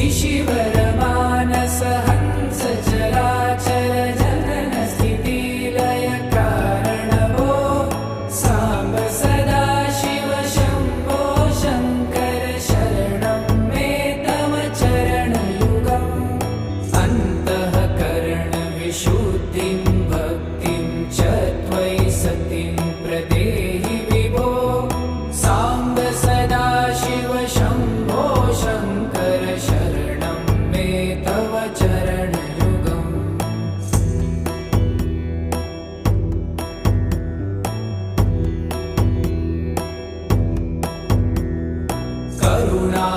ऋषिवरमानस हंस चराचर जनन स्थिति लय कारणभो सांब सदा शिव शंभो शंकर शरणं मे तव चरणयुगम् अन्तःकरण विशुद्धिं भक्तिं च त्वयि सतिं प्रदेहि विभो सांब सदा शिव शंभो शंकर शरणं मे तव चरणयुगम् करुणा